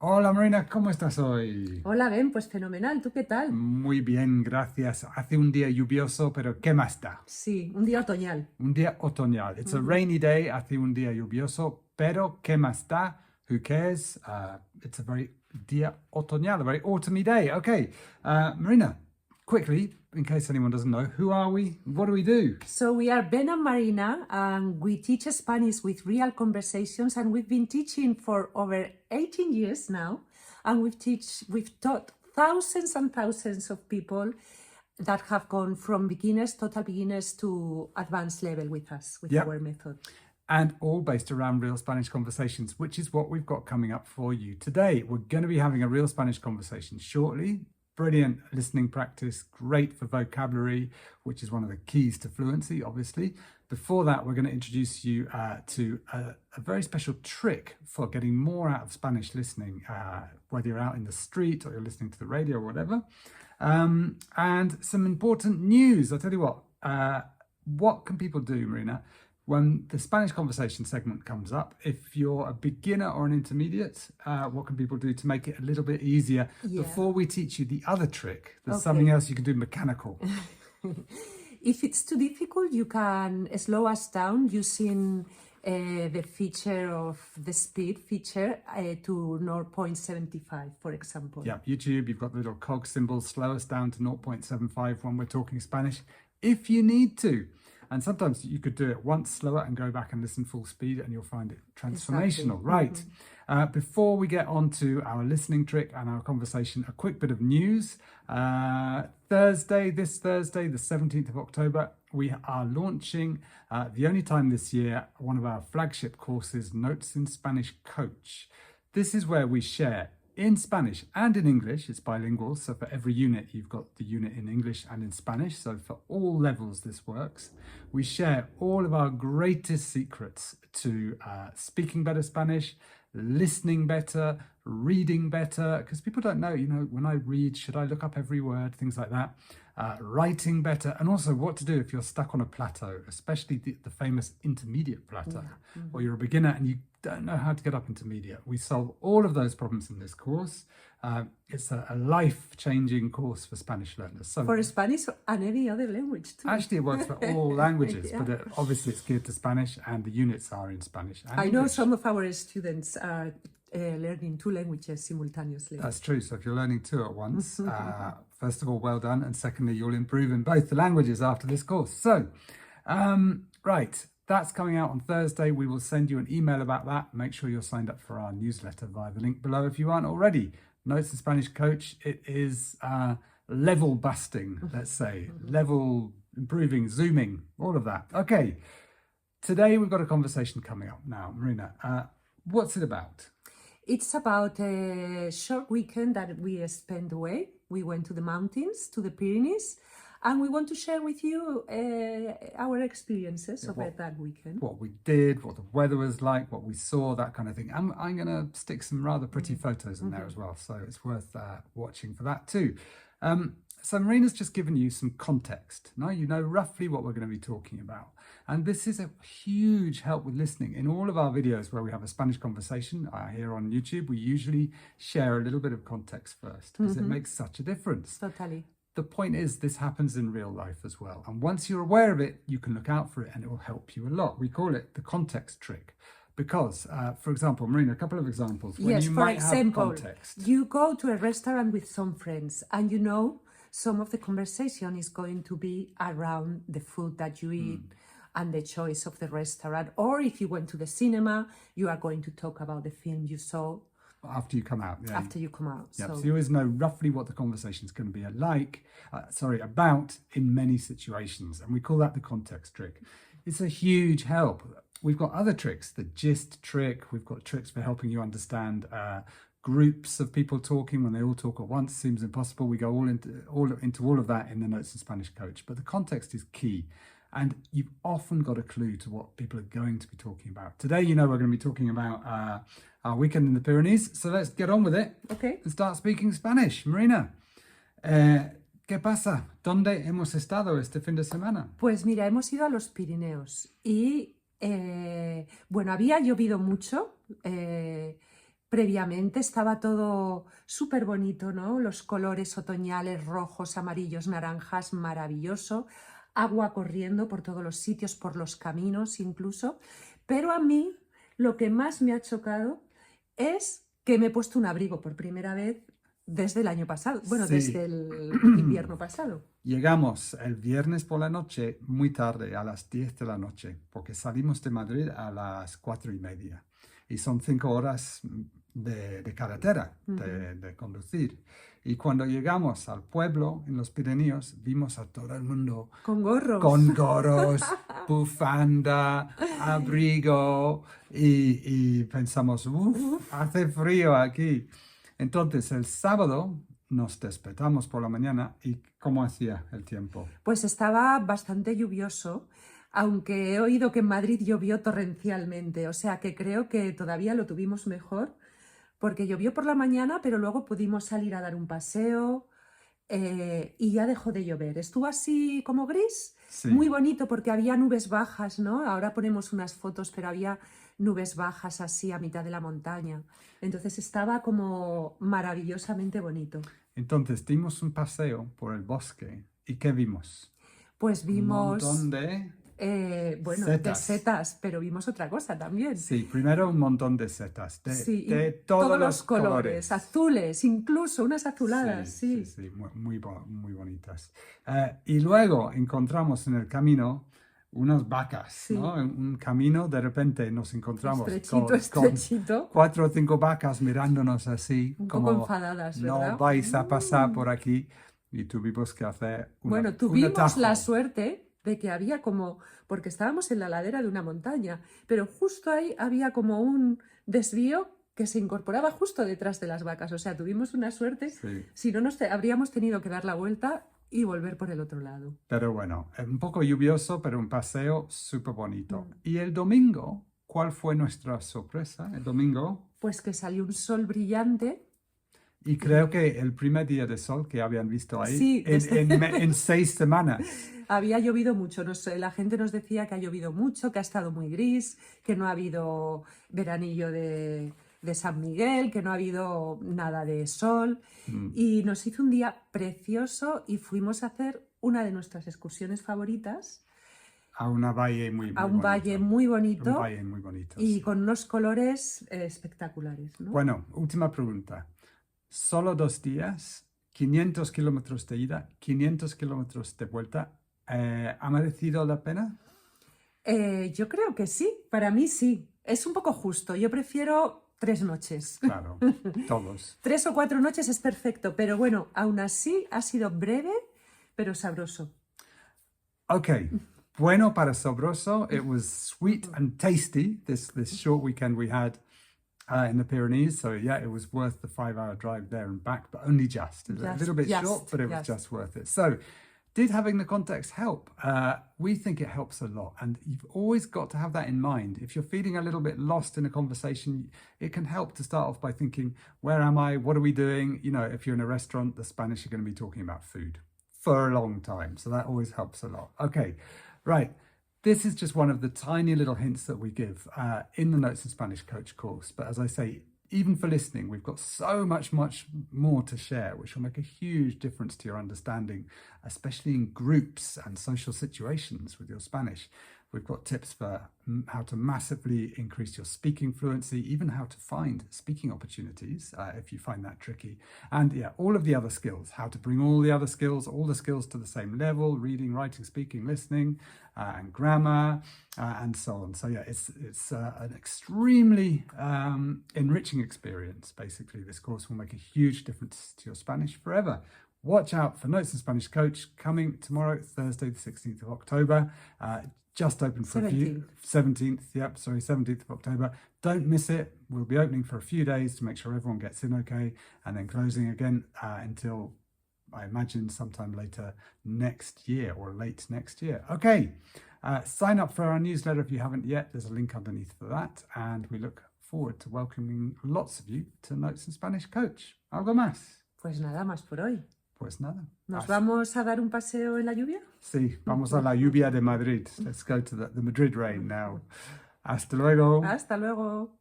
Hola Marina, ¿cómo estás hoy? Hola, Ben, pues fenomenal. ¿Tú qué tal? Muy bien, gracias. Hace un día lluvioso, pero ¿qué más da? Sí, un día otoñal. Un día otoñal. It's a Ujú. rainy day, hace un día lluvioso, pero ¿qué más da? Who cares? It's a very día otoñal, a very autumny day. Okay, Marina, quickly, in case anyone doesn't know, who are we? What do we do? So we are Ben and Marina, and we teach Spanish with real conversations, and we've been teaching for over 18 years now, and we've taught thousands and thousands of people that have gone from beginners, total beginners, to advanced level with us, with Yep. our method. And all based around real Spanish conversations, which is what we've got coming up for you today. We're going to be having a real Spanish conversation shortly. Brilliant listening practice, great for vocabulary, which is one of the keys to fluency, obviously. Before that, we're going to introduce you to a very special trick for getting more out of Spanish listening, whether you're out in the street or you're listening to the radio or whatever. And some important news. I'll tell you what can people do, Marina? When the Spanish conversation segment comes up, if you're a beginner or an intermediate, what can people do to make it a little bit easier? Yeah. Before we teach you the other trick, there's Okay. something else you can do mechanical. If it's too difficult, you can slow us down using the feature of the speed feature to 0.75, for example. Yeah, YouTube, you've got the little cog symbol, slow us down to 0.75 when we're talking Spanish, if you need to. And sometimes you could do it once slower and go back and listen full speed and you'll find it transformational. Exactly. Right. Before we get on to our listening trick and our conversation, a quick bit of news. This Thursday, the 17th of October, we are launching, the only time this year, one of our flagship courses, Notes in Spanish Coach. This is where we share in Spanish and in English. It's bilingual, so for every unit you've got the unit in English and in Spanish, so for all levels this works. We share all of our greatest secrets to speaking better Spanish, listening better, reading better, because people don't know, when I read, should I look up every word, things like that. Writing better, and also what to do if you're stuck on a plateau, especially the famous intermediate plateau, or you're a beginner and you don't know how to get up intermediate. We solve all of those problems in this course. It's a life-changing course for Spanish learners. So For Spanish and any other language too. actually, it works for all languages, Yeah. but obviously it's geared to Spanish, and the units are in Spanish and I know English. some of our students are learning two languages simultaneously. That's true. So if you're learning two at once, first of all, well done. And secondly, you'll improve in both the languages after this course. So, right, that's coming out on Thursday. We will send you an email about that. Make sure you're signed up for our newsletter via the link below if you aren't already. Notes in Spanish Coach. It is level busting, let's say, level improving, zooming, all of that. Okay, today we've got a conversation coming up now. Marina, what's it about? It's about a short weekend that we spent away. We went to the mountains, to the Pyrenees, and we want to share with you our experiences of that weekend. What we did, what the weather was like, what we saw, that kind of thing. I'm going to stick some rather pretty photos in there as well, so it's worth watching for that too. So Marina's just given you some context. Now you know roughly what we're going to be talking about. And this is a huge help with listening. In all of our videos where we have a Spanish conversation here on YouTube, we usually share a little bit of context first because it makes such a difference. Totally. The point is this happens in real life as well. And once you're aware of it, you can look out for it and it will help you a lot. We call it the context trick. Because, for example, Marina, a couple of examples. When Yes, you for might example, have context. you go to a restaurant with some friends and some of the conversation is going to be around the food that you eat and the choice of the restaurant. Or if you went to the cinema, you are going to talk about the film you saw After you come out. Yeah. after you come out. Yep. So So you always know roughly what the conversation is going to be about in many situations. And we call that the context trick. It's a huge help. We've got other tricks, the gist trick. We've got tricks for helping you understand groups of people talking when they all talk at once. Seems impossible. We go into all of that in the Notes in Spanish Coach. But the context is key. And you've often got a clue to what people are going to be talking about. Today, we're going to be talking about our weekend in the Pyrenees. So let's get on with it. Okay. And start speaking Spanish. Marina, ¿qué pasa? ¿Dónde hemos estado este fin de semana? Pues mira, hemos ido a los Pirineos y bueno, había llovido mucho previamente estaba todo súper bonito, ¿no? Los colores otoñales, rojos, amarillos, naranjas, maravilloso. Agua corriendo por todos los sitios, por los caminos incluso. Pero a mí lo que más me ha chocado es que me he puesto un abrigo por primera vez desde el año pasado, bueno, Sí. desde el invierno pasado. Llegamos el viernes por la noche, muy tarde, a las 10 de la noche, porque salimos de Madrid a las 4:30. Y son 5 horas de carretera, de conducir. Y cuando llegamos al pueblo, en los Pirineos, vimos a todo el mundo Con gorros. con gorros, bufanda, abrigo, y pensamos, uff, hace frío aquí. Entonces, el sábado nos despertamos por la mañana y ¿cómo hacía el tiempo? Pues estaba bastante lluvioso, aunque he oído que en Madrid llovió torrencialmente, o sea que creo que todavía lo tuvimos mejor, porque llovió por la mañana, pero luego pudimos salir a dar un paseo y ya dejó de llover. Estuvo así como gris, Sí. muy bonito porque había nubes bajas, ¿no? Ahora ponemos unas fotos, pero había nubes bajas así a mitad de la montaña. Entonces estaba como maravillosamente bonito. Entonces dimos un paseo por el bosque y ¿qué vimos? Pues Un vimos, montón de bueno, setas. de setas, pero vimos otra cosa también. Sí, primero un montón de setas, Sí, y de todos los colores, azules, incluso unas azuladas, sí. Sí, muy bonitas. Y luego encontramos en el camino unas vacas, Sí. ¿no? En un camino de repente nos encontramos Estrechito. con 4 o 5 vacas mirándonos así, Un como poco enfadadas, ¿verdad? no vais a pasar por aquí, y tuvimos que hacer Bueno, un tuvimos atajo. la suerte de que había como, porque estábamos en la ladera de una montaña, pero justo ahí había como un desvío que se incorporaba justo detrás de las vacas. O sea, tuvimos una suerte, Sí. si no habríamos tenido que dar la vuelta y volver por el otro lado. Pero bueno, un poco lluvioso, pero un paseo súper bonito. Y el domingo, ¿cuál fue nuestra sorpresa? El domingo, Pues que salió un sol brillante. y creo que el primer día de sol que habían visto ahí, Sí, en 6 semanas. Había llovido mucho, no sé, la gente nos decía que ha llovido mucho, que ha estado muy gris, que no ha habido veranillo de San Miguel, que no ha habido nada de sol. Y nos hizo un día precioso y fuimos a hacer una de nuestras excursiones favoritas A una valle muy a un bonito. valle muy bonito Un valle muy bonito, y sí. con unos colores espectaculares, ¿no? Bueno, última pregunta. Solo 2 días, 500 kilómetros de ida, 500 kilómetros de vuelta. ¿Ha merecido la pena? Yo creo que sí, para mí sí. Es un poco justo, yo prefiero 3 noches. Claro, todos. 3 o 4 noches es perfecto, pero bueno, aún así ha sido breve, pero sabroso. Okay, bueno para sabroso. It was sweet and tasty, this short weekend we had in the Pyrenees. So yeah, it was worth the 5-hour drive there and back, but only just. It was a little bit short, but it was just worth it. So did having the context help? We think it helps a lot, and you've always got to have that in mind. If you're feeling a little bit lost in a conversation, it can help to start off by thinking, where am I? What are we doing? You know, if you're in a restaurant, the Spanish are going to be talking about food for a long time. So that always helps a lot. Okay, right. This is just one of the tiny little hints that we give in the Notes in Spanish Coach course. But as I say, even for listening, we've got so much more to share, which will make a huge difference to your understanding, especially in groups and social situations with your Spanish. We've got tips for how to massively increase your speaking fluency, even how to find speaking opportunities if you find that tricky. And yeah, all of the other skills, how to bring all the skills to the same level, reading, writing, speaking, listening, and grammar, and so on. So yeah, it's an extremely enriching experience. Basically, this course will make a huge difference to your Spanish forever. Watch out for Notes in Spanish Coach coming tomorrow, Thursday, the 16th of October. Just open for a few 17th of October. Don't miss it. We'll be opening for a few days to make sure everyone gets in okay, and then closing again until I imagine sometime later next year or late next year. Okay, sign up for our newsletter if you haven't yet. There's a link underneath for that, and we look forward to welcoming lots of you to Notes in Spanish Coach. ¿Algo más? Pues nada más por hoy. Pues nada. ¿Nos vamos a dar un paseo en la lluvia? Sí, vamos a la lluvia de Madrid. Let's go to the Madrid rain now. Hasta luego. Hasta luego.